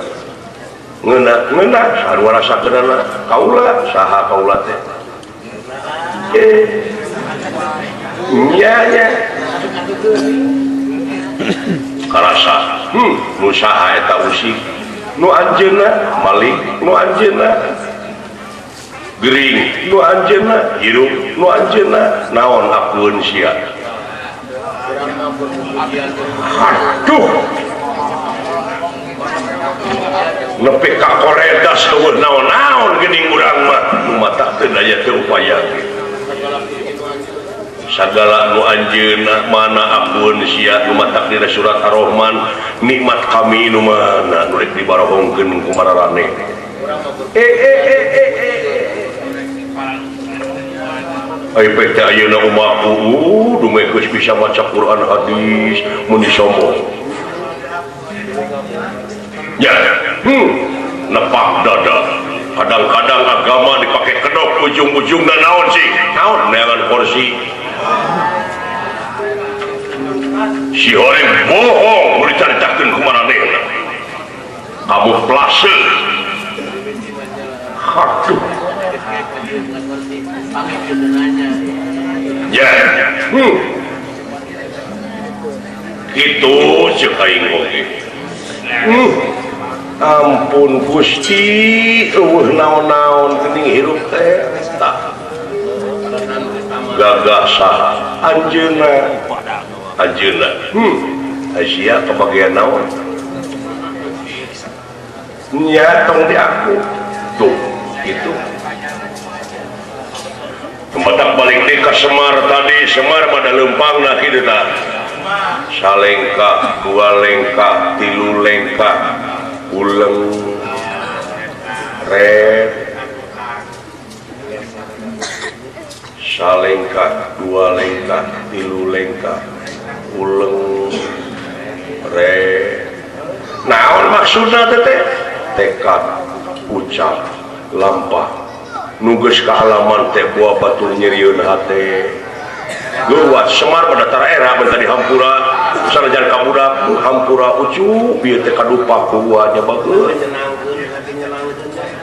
ngeunah sarua rasakeunana kaula saha kaula teh nya karasa nu saha eta usik nu anjeunna malik nu anjeunna gering nu anjeunna hirup nu anjeunna naon akueun sia aduh nepi ka koredas eueuh naon-naon geuning urang mah nu matak teu daya teu upaya sagala nu anjeunna mana akueun sia nu matak dina surat Ar-Rahman nikmat kami nu mana nu rek dibarahongkeun ku mararane Aipek teh ayeuna umaku dumeh geus bisa maca Quran hadis mun disombong ya nepak dada kadang-kadang agama dipakai kedok ujung-ujungna naon sih naon neangan kursi si orang bohong mau dicaritakeun ku maranehna kamu plase aduh ya itu ceuk aing oge ampun Gusti eueuh naon-naon geuning hirup teh tah gagah saha anjeunna Asia kebagian naon nya tong di aku tuh itu tempat balik di ke Semar tadi Semar pada lempang nah kitu tah salengka dua lengka tilu lengka uleng red salengka dua lengka tilu lengka uleng red naon maksudna teh tekad ucap lampah nugas ke halaman teh buah batur nyerieun hate luas Semar pada tara era tadi hampura sanajan ka budak hampura ucu bieu teh kadupa ku buahnya bageus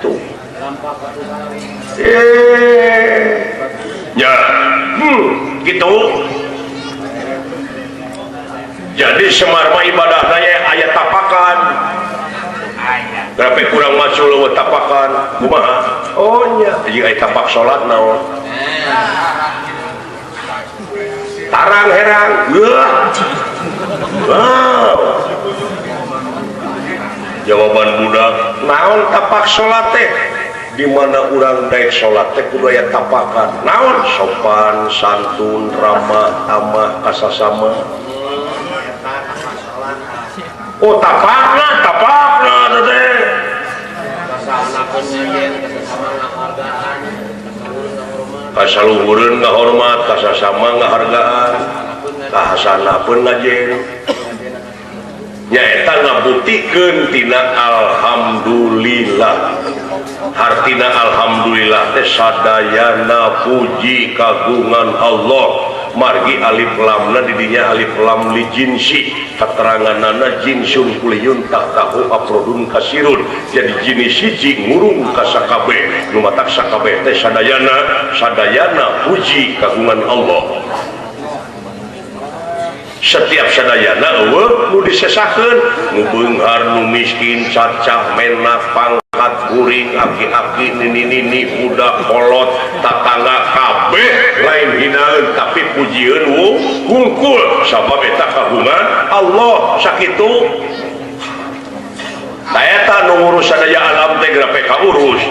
tuh ya gitu jadi Semar mah ibadahna aya tapakan berapa kurang masuk lewat tapakan kumaha oh nya jika tapak salat naon tarang herang wow jawaban budak naon tapak salat teh di mana urang daek salat teh kudu aya tapakan naon sopan santun ramah amah kasasama oh tapakna teh kasaluhureun ngahormat kasasama ngahargaan kahasanapeun ngajen nyaeta ngabuktikeun tina alhamdulillah hartina alhamdulillah teh sadayana puji kagungan Allah margi alif lamna didinya alif lam li jinsi keteranganana jinsun kuliyun tahtahu afrodun kasirun jadi jenis siji ngurung ka sakabeh nu matak sakabeh teh sadayana puji kagungan Allah setiap sadayana eueuh nu disesakeun nu beunghar nu miskin cacah menak pangkat pangkat kuring aki-aki nini budak kolot tatangga kabeh lain hinaan tapi pujian hungkul sabab eta kagungan Allah sakitu eta nu ngurus sadaya alam teh geura peka urus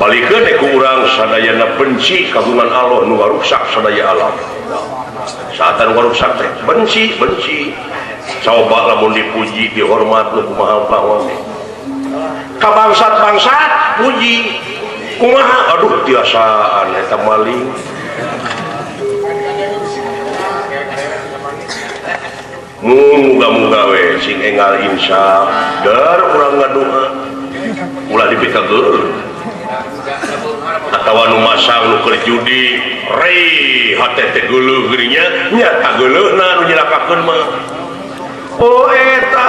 balikeun ku urang sadayana benci kagungan Allah nu ngarusak sadaya alam saat nu ngarusak teh benci coba lamun dipuji dihormat nu kumaha pawang ka bangsat puji kumaha aduh tiasaan eta maling muga-muga we sing enggal insaf dar urang ngadoa ulah dipikageul atawa nu masang nu keur judi rei hate teh geuleuh geuringnya nya tageuleuhna nu nyilakakeun mah oh eta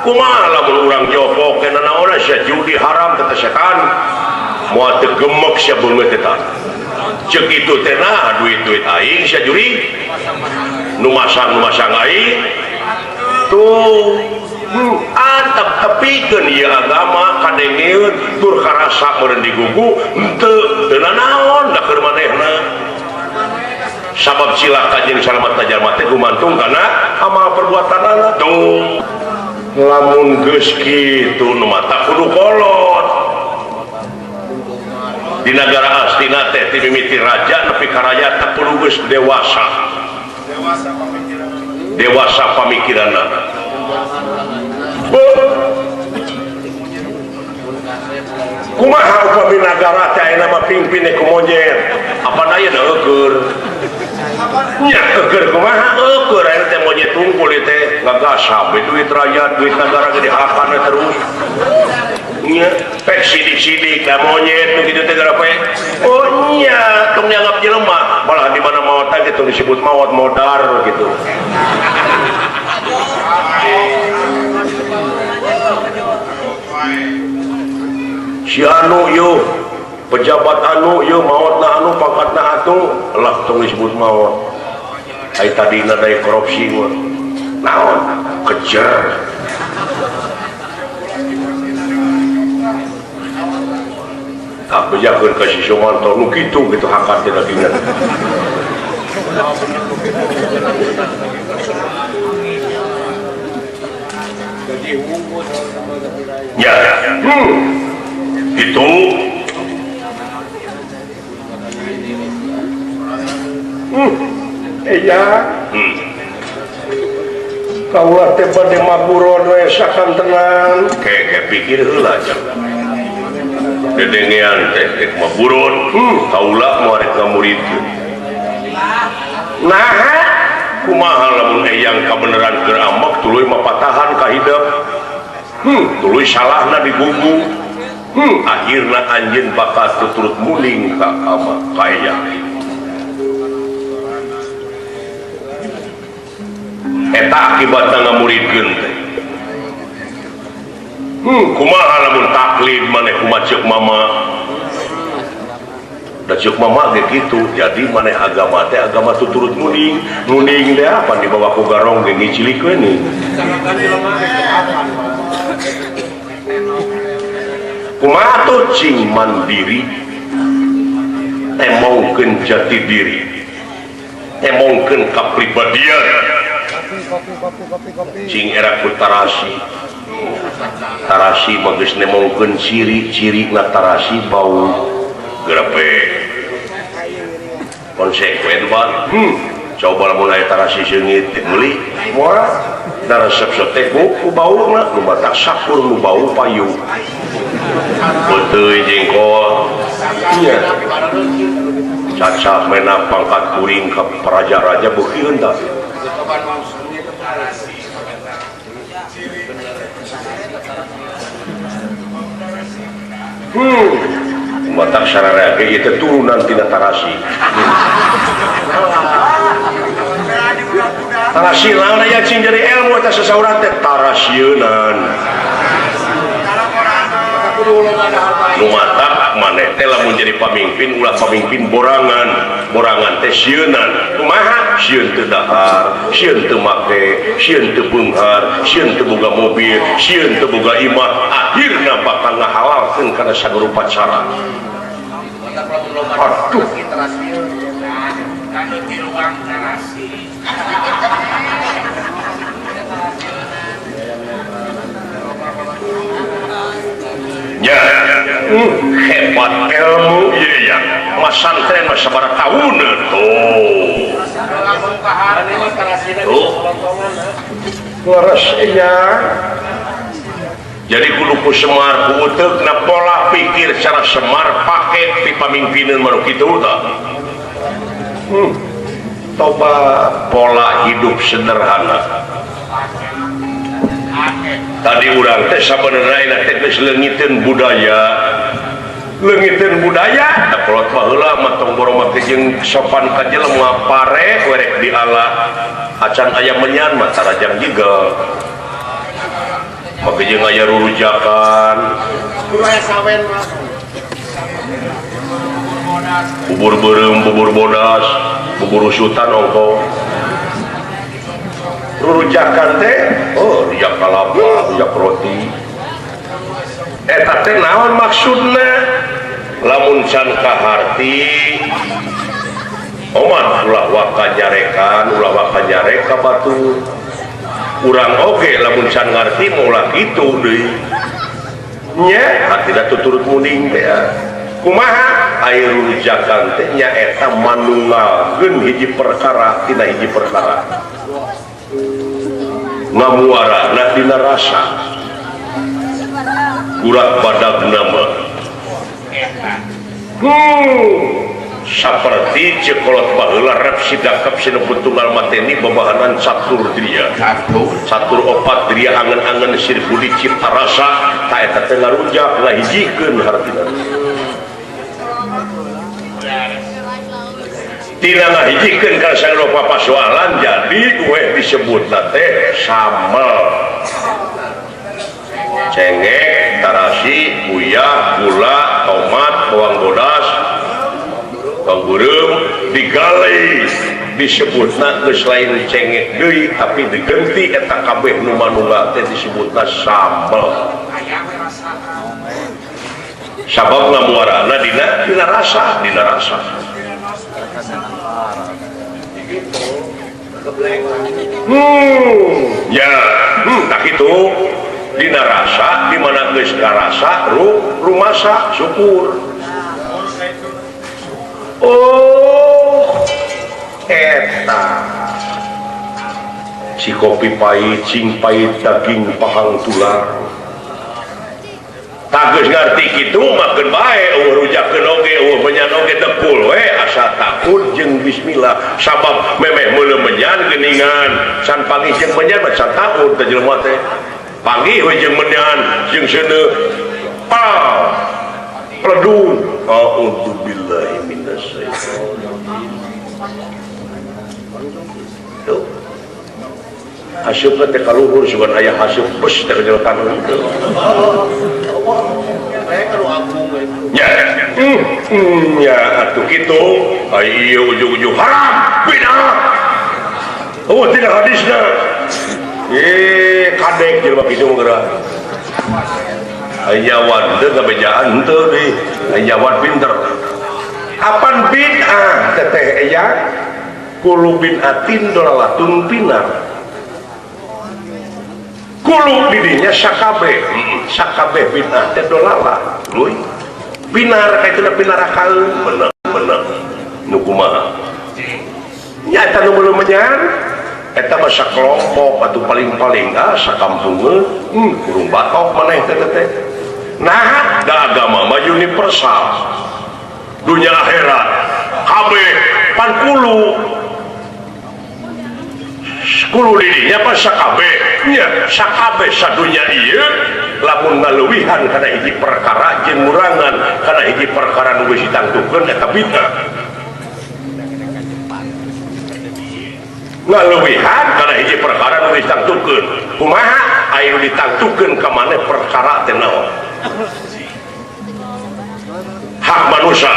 kumaha lamun urang jopok kana naonna sia judi haram teh setan moal teu gemek sia beungeut eta ceuk kitu teh nah duit-duit aing sia juri nu masang aing tuh antep tepikeun ieu agama kadengeun tur karasa meureun digugu henteu teu naon da keur manehna sabab cilaka jeung salametna jalma teh gumantung kana amal perbuatanna tuh lamun geus kitu nu mata kudu kolot di negara astina teh ti mimiti raja nepi ka raja teh kudu geus dewasa pamikiranna kumaha upami nagara teh ayeuna mah pingpine ku monyet apa daya da eukeur nya eukeur kumaha eukeur ayeuna teh monyet tungkul teh gagasab duit rakyat duit negara gede harapanna terus nya pek sidik-sidik ka monyet nu kitu teh gara poe oh nya tong dianggap jelema malah di mana maot teh gitu disebut maot modar gitu si anu yuk pejabat anu yuk mautna anu pangkatna atuh lah tong disebut maut ai tadina daya korupsi mah naon kejar tak bejakeun ka si Sumanto nu kitu hakat teh dagingna ya itu iya kaula teh bade maburon we sakantenan kayak pikir heula aja dedengean teh maburon kaula moal rek ngamuridkeun nah kumaha lamun eyang kabeneran keur ambek tuluy mah patahan ka hidup tuluy salahna digugu akhirna anjeun bakal tuturut muling ka ama ka eyang eta akibatna ngamuridkeun teh kumaha lamun taklid maneh kumaha ceuk mama da ceuk mama ge kitu jadi maneh agama teh agama tuturut muning teh apa dibawa ku garong ge ngicilikeun ni kumaha tuh cing mandiri emongkeun jati diri emongkeun kapribadian cing era ku tarasi bagus nemongkeun ciri-ciri na tarasi bau grepe konsekuen ban coba lamun aya tarasi seungit meuli moal da resep teh ku bauna nu batak sakur nu bau payu beuteui jengkol nya caca mena pangkat kuring ka raja-raja beukeun da batak sararea ge ieu turunan tina tarasi tarasi lawan aya cing jadi ilmu eta sasaurang teh tarasieun nu matak maneh teh lamun jadi pamimpin ulah pamimpin borangan teh sieunan kumaha sieun teu dahar sieun teu make sieun teu beunghar sieun teu boga mobil sieun teu boga imah akhirna bakal ngahalalkeun kana sagurupa cara. Aduh kami di ruang narasi ya hebat ilmu iya mas santren mas sabaraha tahun tuh leres iya jadi kudu Semar kuteukna pola pikir cara Semar pakai di pamimpinan manuk kitu tah coba pola hidup sederhana tadi urang teh sabenerna teh geus leungiteun budaya da kolot baheula mah tong boro make jeung sopan ka jelema pare werek dialah acan aya menyan mah tarajang jiga make jeung aya rurujakan aya sawen mah bubur beureum bubur bodas bubur usutan ongko rurujakan teh rujak kalapa rujak roti eta teh naon maksudna lamun can kaharti oman ulah wakajarekan ulah wakajareka batu urang oge lamun can ngarti maulah kitu deui nya hatina tuturut muding teh kumaha aya rurujakan teh nya eta manunggalkeun hiji perkara tina hiji perkara ngamuarana dina rasa urat badag nama seperti cekolot baheula rep sidakap sinebut tunggal mateni babahanan catur dria catur opat dria angen-angen sir budi cipta rasa ta eta teh ngarujak ngahijikeun hartina tina ngahijikeun kana sarupa pasoalan jadi we disebutna teh sambel cengek tarasi uyah gula tomat bawang bodas bawang beureum digalai disebutna geus lain cengek deui tapi diganti eta kabeh nu manunggal teh disebutna sambel sabab ngamuarana dina rasa ya tak itu dina rasa dimana geus karasa rumasa syukur eta si kopi pahit cing pahit daging pahang tulang tak geus ngarti kitu makeun bae rujakeun oge menyan oge dekul we asa takut jeung bismillah sabab memeh meuleuh menyan geuningan can panggih jeung menyan mah can takut teh jelema teh panggih we jeung menyan jeung seuneu pledun a'udzubillahi minasyaitonir tuh hasyupna teh kaluhur sugan aya hasyup bus teh jelekan henteu ya atuh kitu ieu ujug-ujug haram bidah tidak hadisna kadek jelema kitu geura nyawan teu kabejaan henteu deui nyawan pinter apan bid'ah teteh ya kulu bid'atin dolalatun pinar kulu didinya sakabeh bid'ah teh dolalah luy binar kaituna binar akal bener nu kumaha nya eta nu meuleuh menyan eta mah sakelompok atuh paling-paling sakampungeun kurung batok maneh teh nah da agama mah universal dunia akhirat kabeh pan kulu didinya pas sakabeh nya sakabeh sadunya ieu lamun ngaleuwihan kana hiji perkara jeung murangan kana hiji perkara nu geus ditangtukeun eta bid'ah ngaleuwihan kana hiji perkara nu geus ditangtukeun kumaha aya nu ditangtukeun ka maneh perkara teh naon hak manusia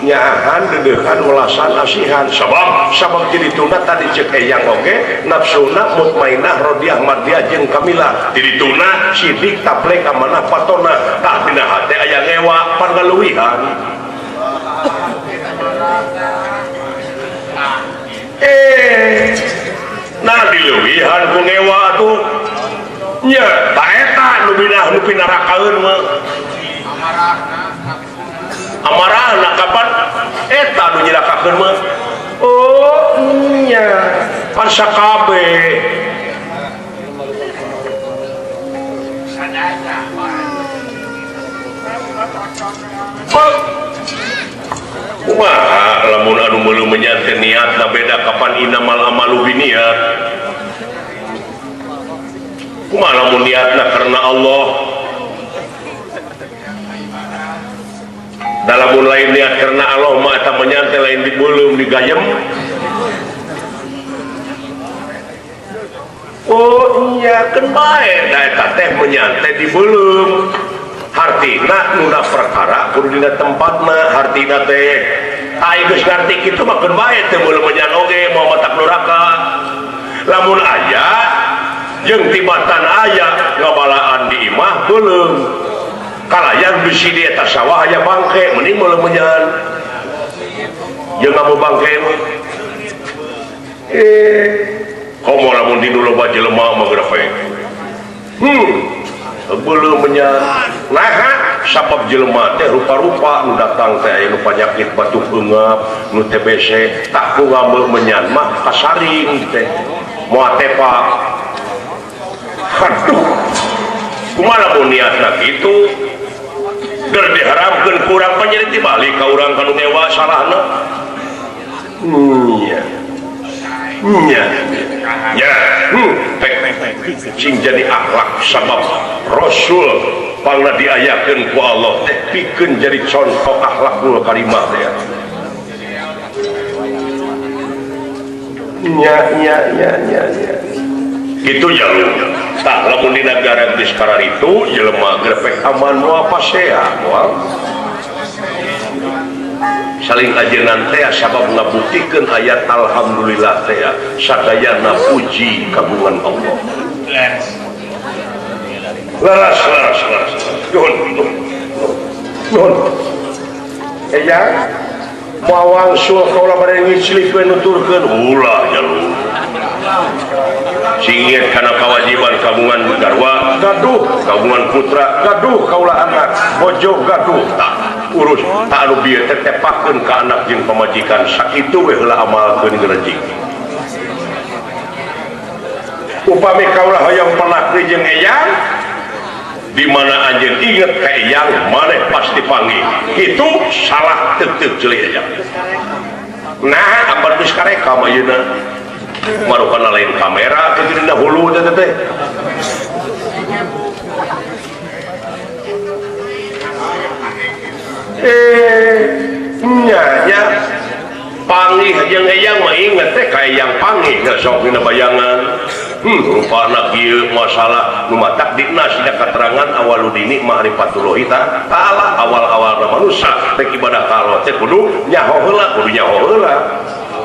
nyahan dedehan ulasan asihan sabab jadi tuna tadi cek eyang oge nafsuna mutmainah rodiah madiah jeung kamilah jadi tuna sidik taplek amanah patona tak dina hate aya ngewa pangaluwihan nah dileuwihan ku ngewa tuh nya tak eta nu pinarakaeun mah amarahna kapan eta nu nyilakakeun mah oh nya pan sakabe kumaha lamun anu meuleuh menyanten niatna beda kapan inamal amalu biniat kumaha lamun niatna karena Allah dalam lain niat karena Allah mata menyantai lain di belum digayem oh iya kan baik nah teh menyantai di belum hartina nuna perkara kudu dina tempatna hartina teh geus ngarti kitu mah keun bae teh belum menyan oge mau matak neraka lamun aya jeung tibatan aya ngabalaan di imah belum kalayan bisi di atas sawah aya bangke mending mulai menyan jeung ngamu bangke komo lamun di loba jelema mah grafe belum menyan nah sabab jelema teh rupa-rupa nu datang teh aya nu panyakit batuk eungap nu TBC tak ku ngambil menyan mah kasaring teh moal tepak aduh kumaha mun niatna kitu ger diharamkeun kurang panjadi dibalik ka urang kanu ngewa salahna cing jadi akhlak sabab Rasul pangna diayakeun ku Allah teh pikeun jadi contoh akhlakul karimah teh itu jalur tak lamun di negara di sekarang itu jelema grepek aman moal pasea moal saling ajenan teh sabab ngabuktikeun ayat alhamdulillah teh sadayana puji kagungan Allah laras nuhun ya moal wangsul kaula bade ngiclikeun nuturkeun ulah jalur singit karena kewajiban kagungan garwa gaduh kagungan putra gaduh kaula anak bojo gaduh tak urus tak anu bieu teh tepakeun ka anak jeung pamajikan sakitu we heula amalkeun ngerejing upami kaula hoyong pelakri jeung eyang di mana anjeun inget ka eyang maneh pasti panggil itu salah teu ceuli eyang nah apa geus kareka mayeuna marukana lain kamera ke dina hulu teh nya panggih jeung eyang mah inget teh ka eyang panggih sok dina bayangan rupana kieu masalah nu matak dina sida katerangan awaludini ma'rifatullah ta'ala awal-awalna manusia teh ibadah ka Allah teh kudu nyaho heula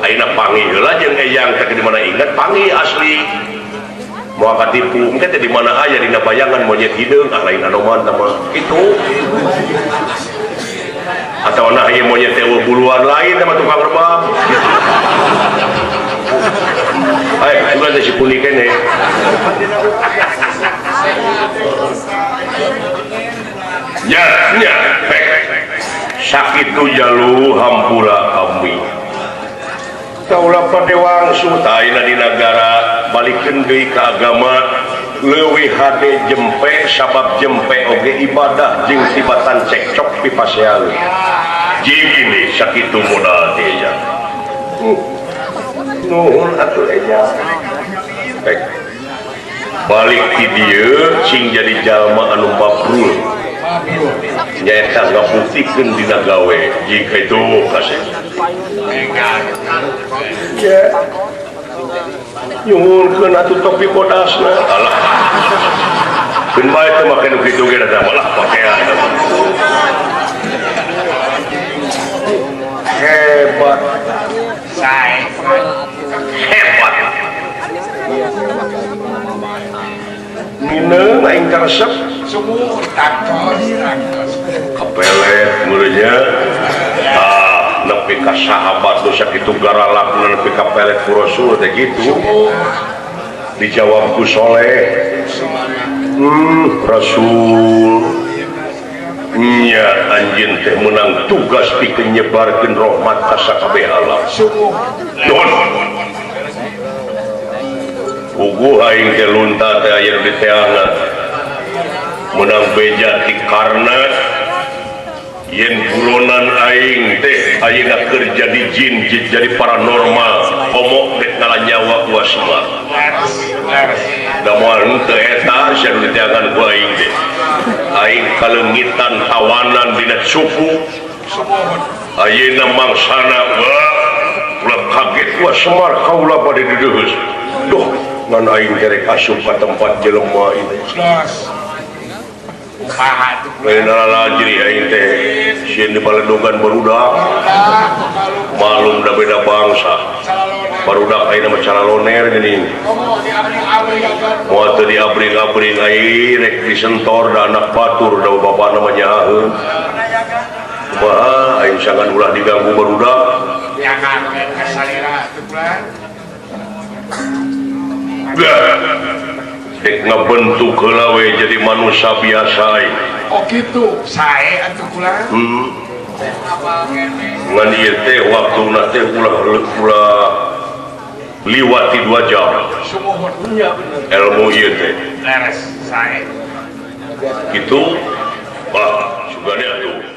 ayeuna panggih heula jeung eyang teh di mana inget panggih asli moal katipu engke teh di mana aya dina bayangan monyet hideung lain anoman mah kitu atau nah ieu monyet teh buluan lain mah tukang rebab juga teh si kuning kene nya sakitu jalu hampura kami kaulah pada wangsu taina di negara balikeun deui ka agama leuwih hade jempe sabab jempe oge ibadah jeung tibatan cekcok pipasean jeung ini sakitu modal teh ya nuhun atuh eja balik ti dieu cing jadi jalma anu mabrur nyaeta ngabuktikeun dina gawe jika itu kasih ya nyuhunkeun atuh topi bodasna alah keun bae teh make nu kitu ge da malah pakean hebat
Saya
hebat Mineng aing karesep
sumur taktos
kapelet muridnya nepi ka sahabat dosa kitu garalak nepi ka pelet ku Rasul teh gitu dijawab ku Soleh Rasul nya anjeun teh menang tugas pikeun nyebarkeun rahmat ka sakabeh alam don puguh aing teh lunta teh aya di teangan menang beja ti karna yen buronan aing teh ayeuna kerja di jin jadi paranormal omok dek ngalanyawa ku asma da moal henteu eta sia di teangan ku aing teh aing kalengitan hawanan dina suku ayeuna mangsana ulah kaget ku Semar kaula bade dideus duh ngan aing kerek asup ka tempat jelema ieu lain lajri aing teh sieun di Balendogan barudak malum da beda bangsa barudak ayeuna mah calaloner geuning moal teu diabring-abring aing rek disentor da anak batur da bapana mah nyaheun kumaha aing sangan ulah diganggu barudak
jangan ka salira teu bulan
dek ngabentuk heula we jadi manusia biasa
oh gitu saya atuh bulan
ngan ieu teh waktuna teh ulah liwati 2 jam
sumuhun
ilmu ieu teh
leres saya
gitu bah sugane atuh